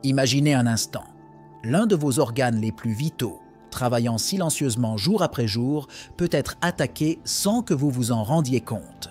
Imaginez un instant, l'un de vos organes les plus vitaux, travaillant silencieusement jour après jour, peut être attaqué sans que vous vous en rendiez compte.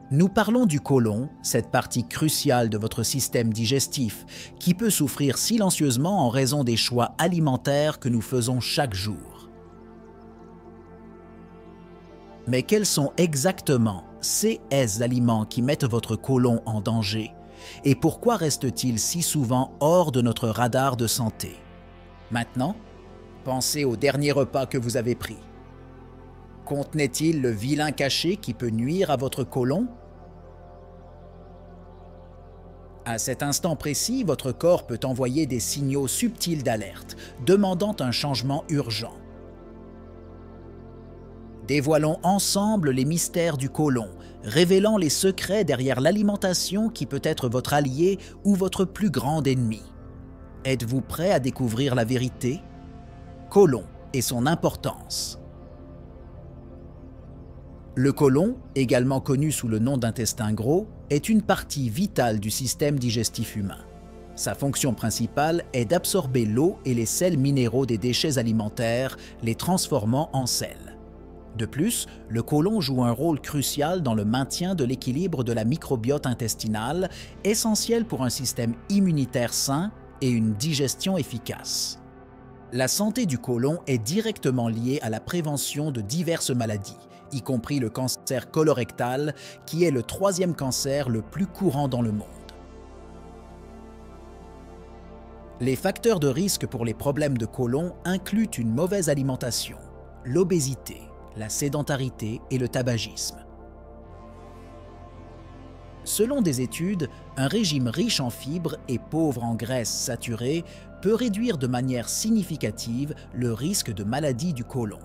Nous parlons du côlon, cette partie cruciale de votre système digestif, qui peut souffrir silencieusement en raison des choix alimentaires que nous faisons chaque jour. Mais quels sont exactement ces aliments qui mettent votre côlon en danger? Et pourquoi reste-t-il si souvent hors de notre radar de santé? Maintenant, pensez au dernier repas que vous avez pris. Contenait-il le vilain cachet qui peut nuire à votre côlon? À cet instant précis, votre corps peut envoyer des signaux subtils d'alerte, demandant un changement urgent. Dévoilons ensemble les mystères du côlon, révélant les secrets derrière l'alimentation qui peut être votre allié ou votre plus grand ennemi. Êtes-vous prêt à découvrir la vérité? Côlon et son importance. Le côlon, également connu sous le nom d'intestin gros, est une partie vitale du système digestif humain. Sa fonction principale est d'absorber l'eau et les sels minéraux des déchets alimentaires, les transformant en sel. De plus, le côlon joue un rôle crucial dans le maintien de l'équilibre de la microbiote intestinale, essentiel pour un système immunitaire sain et une digestion efficace. La santé du côlon est directement liée à la prévention de diverses maladies, y compris le cancer colorectal, qui est le 3e cancer le plus courant dans le monde. Les facteurs de risque pour les problèmes de côlon incluent une mauvaise alimentation, l'obésité, la sédentarité et le tabagisme. Selon des études, un régime riche en fibres et pauvre en graisses saturées peut réduire de manière significative le risque de maladie du côlon.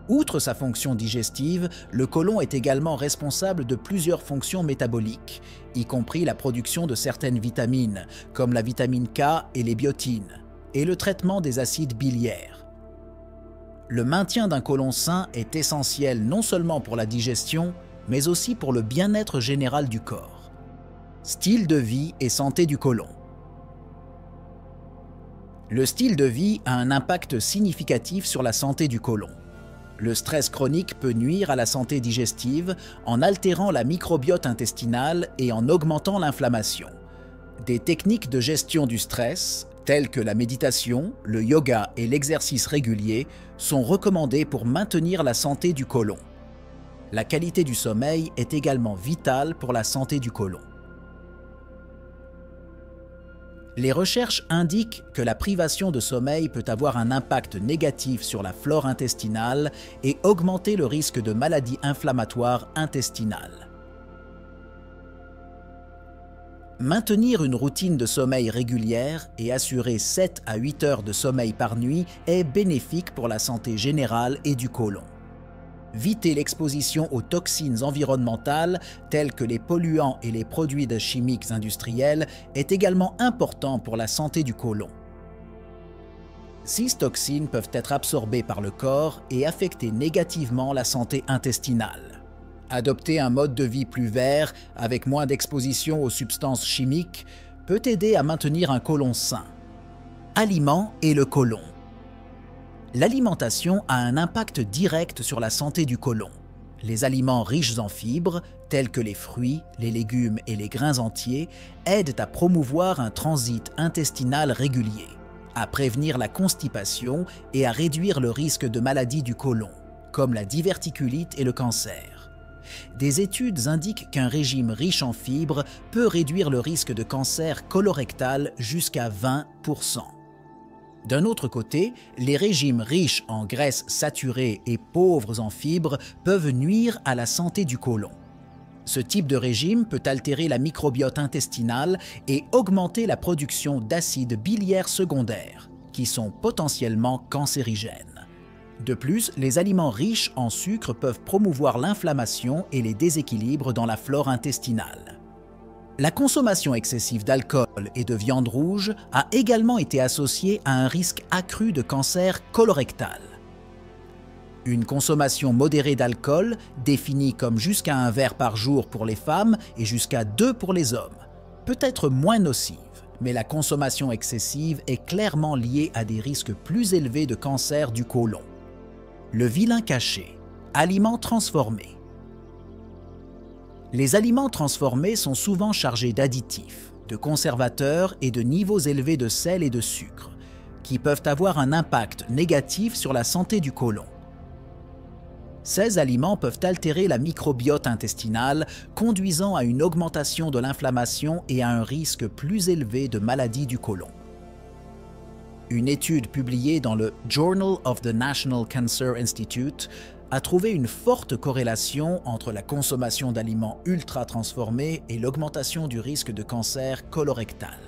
Outre sa fonction digestive, le côlon est également responsable de plusieurs fonctions métaboliques, y compris la production de certaines vitamines, comme la vitamine K et les biotines, et le traitement des acides biliaires. Le maintien d'un côlon sain est essentiel non seulement pour la digestion, mais aussi pour le bien-être général du corps. Style de vie et santé du côlon. Le style de vie a un impact significatif sur la santé du côlon. Le stress chronique peut nuire à la santé digestive en altérant la microbiote intestinale et en augmentant l'inflammation. Des techniques de gestion du stress, telles que la méditation, le yoga et l'exercice régulier, sont recommandées pour maintenir la santé du côlon. La qualité du sommeil est également vitale pour la santé du côlon. Les recherches indiquent que la privation de sommeil peut avoir un impact négatif sur la flore intestinale et augmenter le risque de maladies inflammatoires intestinales. Maintenir une routine de sommeil régulière et assurer 7 à 8 heures de sommeil par nuit est bénéfique pour la santé générale et du côlon. Éviter l'exposition aux toxines environnementales telles que les polluants et les produits chimiques industriels est également important pour la santé du côlon. Ces toxines peuvent être absorbées par le corps et affecter négativement la santé intestinale. Adopter un mode de vie plus vert avec moins d'exposition aux substances chimiques peut aider à maintenir un côlon sain. Aliments et le côlon. L'alimentation a un impact direct sur la santé du côlon. Les aliments riches en fibres, tels que les fruits, les légumes et les grains entiers, aident à promouvoir un transit intestinal régulier, à prévenir la constipation et à réduire le risque de maladies du côlon, comme la diverticulite et le cancer. Des études indiquent qu'un régime riche en fibres peut réduire le risque de cancer colorectal jusqu'à 20%. D'un autre côté, les régimes riches en graisses saturées et pauvres en fibres peuvent nuire à la santé du côlon. Ce type de régime peut altérer la microbiote intestinale et augmenter la production d'acides biliaires secondaires, qui sont potentiellement cancérigènes. De plus, les aliments riches en sucre peuvent promouvoir l'inflammation et les déséquilibres dans la flore intestinale. La consommation excessive d'alcool et de viande rouge a également été associée à un risque accru de cancer colorectal. Une consommation modérée d'alcool, définie comme jusqu'à un verre par jour pour les femmes et jusqu'à 2 pour les hommes, peut être moins nocive, mais la consommation excessive est clairement liée à des risques plus élevés de cancer du côlon. Le vilain caché, aliments transformés. Les aliments transformés sont souvent chargés d'additifs, de conservateurs et de niveaux élevés de sel et de sucre, qui peuvent avoir un impact négatif sur la santé du côlon. Ces aliments peuvent altérer la microbiote intestinale, conduisant à une augmentation de l'inflammation et à un risque plus élevé de maladie du côlon. Une étude publiée dans le Journal of the National Cancer Institute a trouvé une forte corrélation entre la consommation d'aliments ultra-transformés et l'augmentation du risque de cancer colorectal.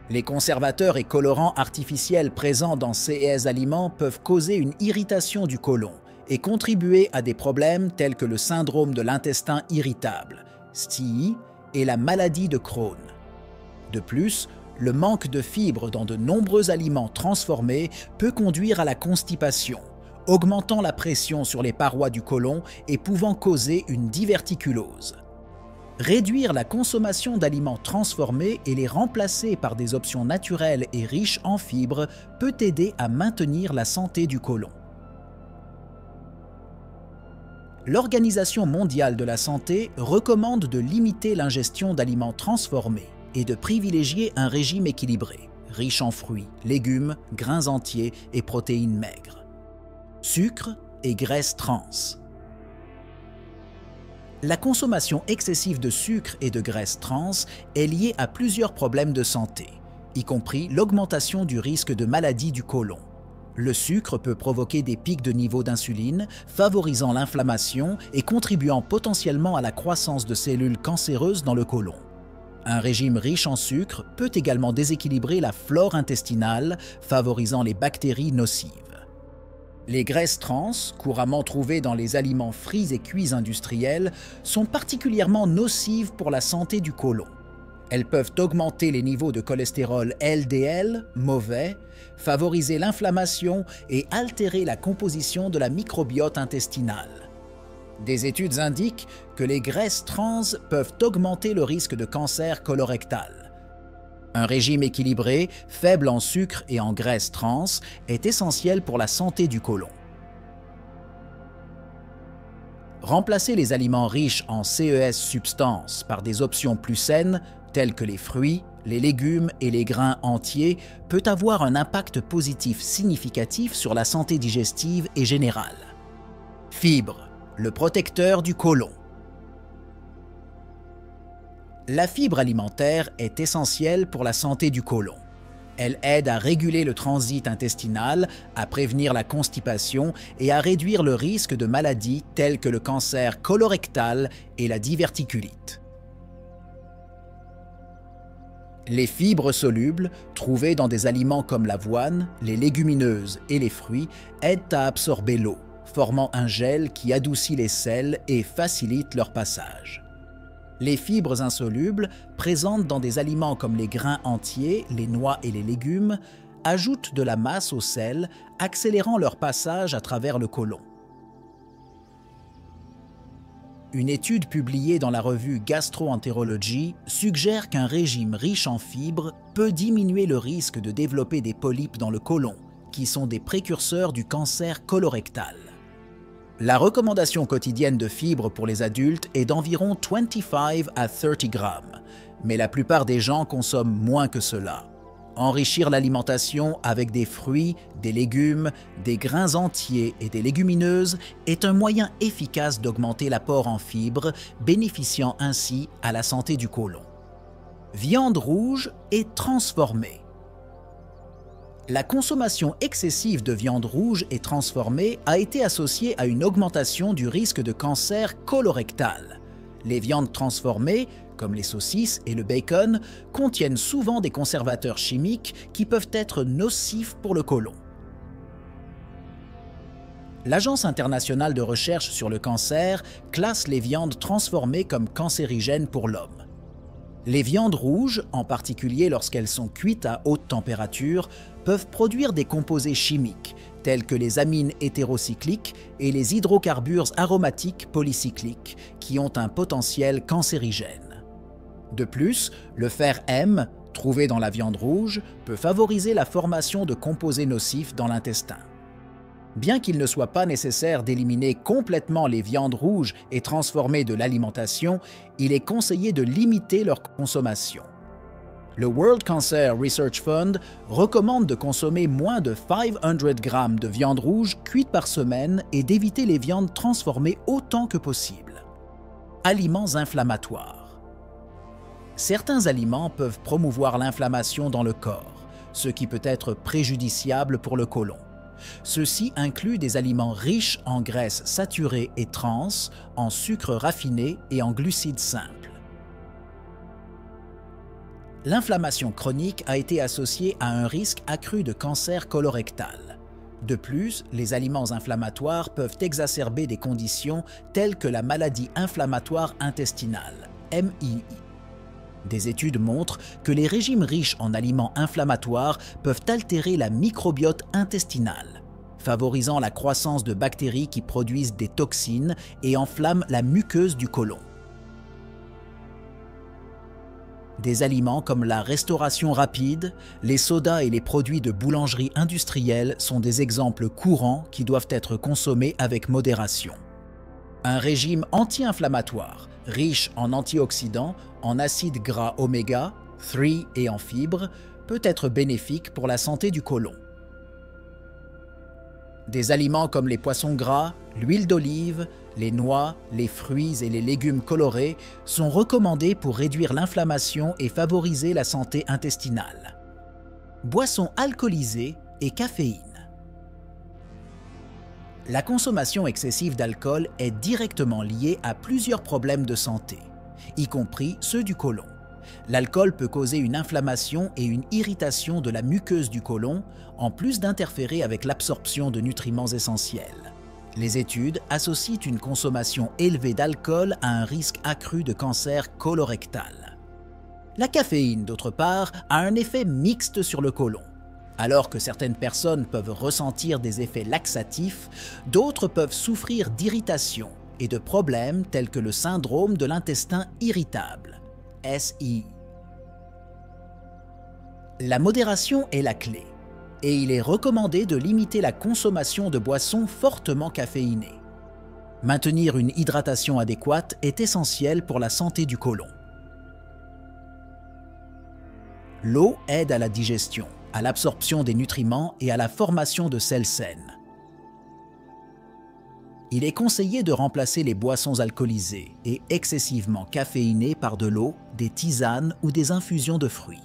Les conservateurs et colorants artificiels présents dans ces aliments peuvent causer une irritation du côlon et contribuer à des problèmes tels que le syndrome de l'intestin irritable, STI, et la maladie de Crohn. De plus, le manque de fibres dans de nombreux aliments transformés peut conduire à la constipation, augmentant la pression sur les parois du côlon et pouvant causer une diverticulose. Réduire la consommation d'aliments transformés et les remplacer par des options naturelles et riches en fibres peut aider à maintenir la santé du côlon. L'Organisation mondiale de la santé recommande de limiter l'ingestion d'aliments transformés et de privilégier un régime équilibré, riche en fruits, légumes, grains entiers et protéines maigres. Sucre et graisses trans. La consommation excessive de sucre et de graisses trans est liée à plusieurs problèmes de santé, y compris l'augmentation du risque de maladie du côlon. Le sucre peut provoquer des pics de niveau d'insuline, favorisant l'inflammation et contribuant potentiellement à la croissance de cellules cancéreuses dans le côlon. Un régime riche en sucre peut également déséquilibrer la flore intestinale, favorisant les bactéries nocives. Les graisses trans, couramment trouvées dans les aliments frits et cuits industriels, sont particulièrement nocives pour la santé du côlon. Elles peuvent augmenter les niveaux de cholestérol LDL, mauvais, favoriser l'inflammation et altérer la composition de la microbiote intestinale. Des études indiquent que les graisses trans peuvent augmenter le risque de cancer colorectal. Un régime équilibré, faible en sucre et en graisses trans, est essentiel pour la santé du côlon. Remplacer les aliments riches en CES substances par des options plus saines, telles que les fruits, les légumes et les grains entiers, peut avoir un impact positif significatif sur la santé digestive et générale. Fibres, le protecteur du côlon. La fibre alimentaire est essentielle pour la santé du côlon. Elle aide à réguler le transit intestinal, à prévenir la constipation et à réduire le risque de maladies telles que le cancer colorectal et la diverticulite. Les fibres solubles, trouvées dans des aliments comme l'avoine, les légumineuses et les fruits, aident à absorber l'eau, formant un gel qui adoucit les sels et facilite leur passage. Les fibres insolubles, présentes dans des aliments comme les grains entiers, les noix et les légumes, ajoutent de la masse aux sels, accélérant leur passage à travers le côlon. Une étude publiée dans la revue Gastroenterology suggère qu'un régime riche en fibres peut diminuer le risque de développer des polypes dans le côlon, qui sont des précurseurs du cancer colorectal. La recommandation quotidienne de fibres pour les adultes est d'environ 25 à 30 grammes, mais la plupart des gens consomment moins que cela. Enrichir l'alimentation avec des fruits, des légumes, des grains entiers et des légumineuses est un moyen efficace d'augmenter l'apport en fibres, bénéficiant ainsi à la santé du côlon. Viande rouge et transformée. La consommation excessive de viande rouge et transformée a été associée à une augmentation du risque de cancer colorectal. Les viandes transformées, comme les saucisses et le bacon, contiennent souvent des conservateurs chimiques qui peuvent être nocifs pour le côlon. L'Agence internationale de recherche sur le cancer classe les viandes transformées comme cancérigènes pour l'homme. Les viandes rouges, en particulier lorsqu'elles sont cuites à haute température, peuvent produire des composés chimiques, tels que les amines hétérocycliques et les hydrocarbures aromatiques polycycliques, qui ont un potentiel cancérigène. De plus, le fer M, trouvé dans la viande rouge, peut favoriser la formation de composés nocifs dans l'intestin. Bien qu'il ne soit pas nécessaire d'éliminer complètement les viandes rouges et transformées de l'alimentation, il est conseillé de limiter leur consommation. Le World Cancer Research Fund recommande de consommer moins de 500 grammes de viande rouge cuite par semaine et d'éviter les viandes transformées autant que possible. Aliments inflammatoires. Certains aliments peuvent promouvoir l'inflammation dans le corps, ce qui peut être préjudiciable pour le côlon. Ceux-ci incluent des aliments riches en graisses saturées et trans, en sucres raffinés et en glucides simples. L'inflammation chronique a été associée à un risque accru de cancer colorectal. De plus, les aliments inflammatoires peuvent exacerber des conditions telles que la maladie inflammatoire intestinale, MII. Des études montrent que les régimes riches en aliments inflammatoires peuvent altérer la microbiote intestinale, favorisant la croissance de bactéries qui produisent des toxines et enflamment la muqueuse du côlon. Des aliments comme la restauration rapide, les sodas et les produits de boulangerie industrielle sont des exemples courants qui doivent être consommés avec modération. Un régime anti-inflammatoire, riche en antioxydants, en acides gras oméga 3 et en fibres, peut être bénéfique pour la santé du côlon. Des aliments comme les poissons gras, l'huile d'olive, les noix, les fruits et les légumes colorés sont recommandés pour réduire l'inflammation et favoriser la santé intestinale. Boissons alcoolisées et caféine. La consommation excessive d'alcool est directement liée à plusieurs problèmes de santé, y compris ceux du côlon. L'alcool peut causer une inflammation et une irritation de la muqueuse du côlon, en plus d'interférer avec l'absorption de nutriments essentiels. Les études associent une consommation élevée d'alcool à un risque accru de cancer colorectal. La caféine, d'autre part, a un effet mixte sur le côlon. Alors que certaines personnes peuvent ressentir des effets laxatifs, d'autres peuvent souffrir d'irritation et de problèmes tels que le syndrome de l'intestin irritable, SI. La modération est la clé, et il est recommandé de limiter la consommation de boissons fortement caféinées. Maintenir une hydratation adéquate est essentiel pour la santé du côlon. L'eau aide à la digestion, à l'absorption des nutriments et à la formation de sels saines. Il est conseillé de remplacer les boissons alcoolisées et excessivement caféinées par de l'eau, des tisanes ou des infusions de fruits.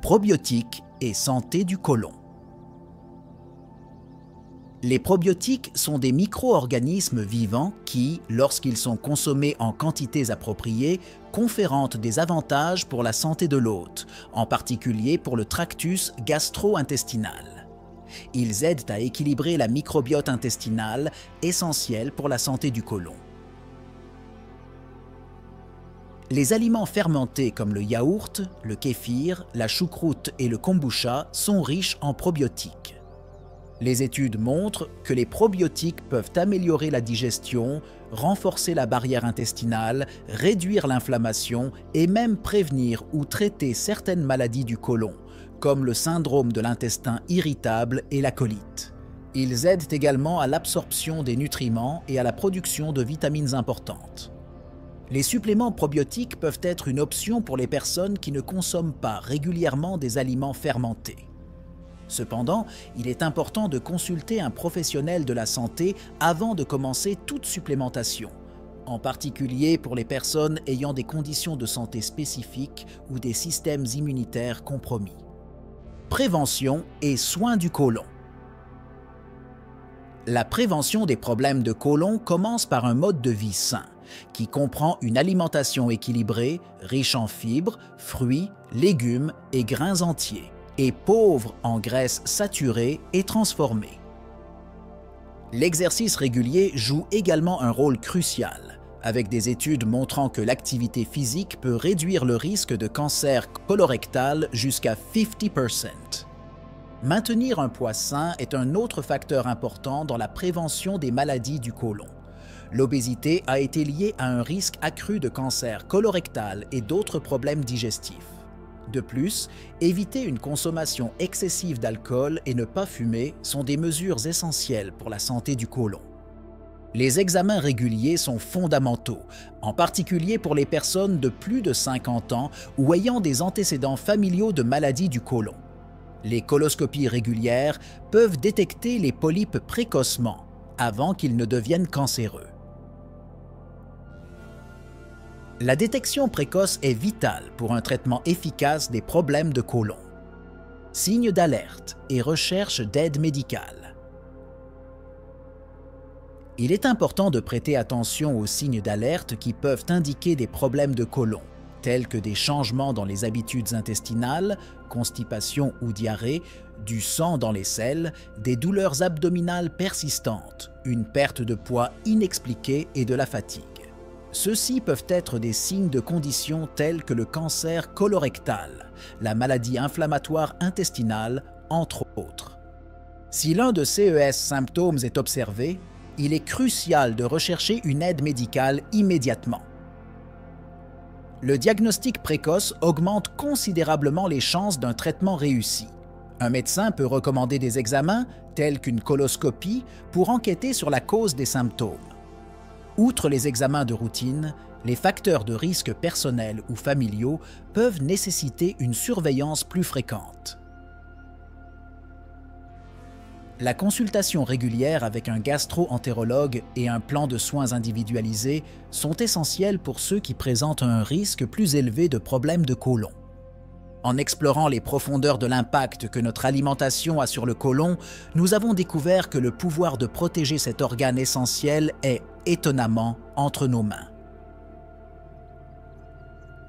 Probiotiques et santé du côlon. Les probiotiques sont des micro-organismes vivants qui, lorsqu'ils sont consommés en quantités appropriées, confèrent des avantages pour la santé de l'hôte, en particulier pour le tractus gastro-intestinal. Ils aident à équilibrer la microbiote intestinale, essentielle pour la santé du côlon. Les aliments fermentés comme le yaourt, le kéfir, la choucroute et le kombucha sont riches en probiotiques. Les études montrent que les probiotiques peuvent améliorer la digestion, renforcer la barrière intestinale, réduire l'inflammation et même prévenir ou traiter certaines maladies du côlon, comme le syndrome de l'intestin irritable et la colite. Ils aident également à l'absorption des nutriments et à la production de vitamines importantes. Les suppléments probiotiques peuvent être une option pour les personnes qui ne consomment pas régulièrement des aliments fermentés. Cependant, il est important de consulter un professionnel de la santé avant de commencer toute supplémentation, en particulier pour les personnes ayant des conditions de santé spécifiques ou des systèmes immunitaires compromis. Prévention et soins du côlon. La prévention des problèmes de côlon commence par un mode de vie sain, qui comprend une alimentation équilibrée, riche en fibres, fruits, légumes et grains entiers, et pauvre en graisses saturées et transformées. L'exercice régulier joue également un rôle crucial, avec des études montrant que l'activité physique peut réduire le risque de cancer colorectal jusqu'à 50%. Maintenir un poids sain est un autre facteur important dans la prévention des maladies du côlon. L'obésité a été liée à un risque accru de cancer colorectal et d'autres problèmes digestifs. De plus, éviter une consommation excessive d'alcool et ne pas fumer sont des mesures essentielles pour la santé du côlon. Les examens réguliers sont fondamentaux, en particulier pour les personnes de plus de 50 ans ou ayant des antécédents familiaux de maladies du côlon. Les coloscopies régulières peuvent détecter les polypes précocement, avant qu'ils ne deviennent cancéreux. La détection précoce est vitale pour un traitement efficace des problèmes de côlon. Signes d'alerte et recherche d'aide médicale. Il est important de prêter attention aux signes d'alerte qui peuvent indiquer des problèmes de côlon, tels que des changements dans les habitudes intestinales, constipation ou diarrhée, du sang dans les selles, des douleurs abdominales persistantes, une perte de poids inexpliquée et de la fatigue. Ceux-ci peuvent être des signes de conditions telles que le cancer colorectal, la maladie inflammatoire intestinale, entre autres. Si l'un de ces symptômes est observé, il est crucial de rechercher une aide médicale immédiatement. Le diagnostic précoce augmente considérablement les chances d'un traitement réussi. Un médecin peut recommander des examens, tels qu'une coloscopie, pour enquêter sur la cause des symptômes. Outre les examens de routine, les facteurs de risque personnels ou familiaux peuvent nécessiter une surveillance plus fréquente. La consultation régulière avec un gastro-entérologue et un plan de soins individualisé sont essentiels pour ceux qui présentent un risque plus élevé de problèmes de côlon. En explorant les profondeurs de l'impact que notre alimentation a sur le côlon, nous avons découvert que le pouvoir de protéger cet organe essentiel est, étonnamment, entre nos mains.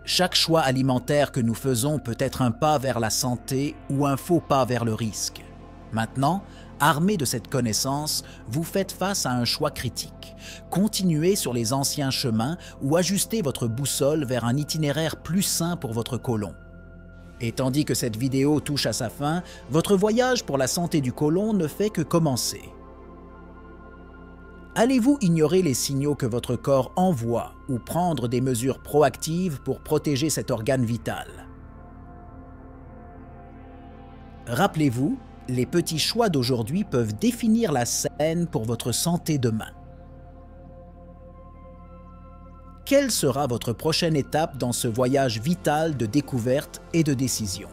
Chaque choix alimentaire que nous faisons peut être un pas vers la santé ou un faux pas vers le risque. Maintenant, armé de cette connaissance, vous faites face à un choix critique. Continuez sur les anciens chemins ou ajustez votre boussole vers un itinéraire plus sain pour votre côlon. Et tandis que cette vidéo touche à sa fin, votre voyage pour la santé du côlon ne fait que commencer. Allez-vous ignorer les signaux que votre corps envoie ou prendre des mesures proactives pour protéger cet organe vital? Rappelez-vous, les petits choix d'aujourd'hui peuvent définir la scène pour votre santé demain. Quelle sera votre prochaine étape dans ce voyage vital de découverte et de décision?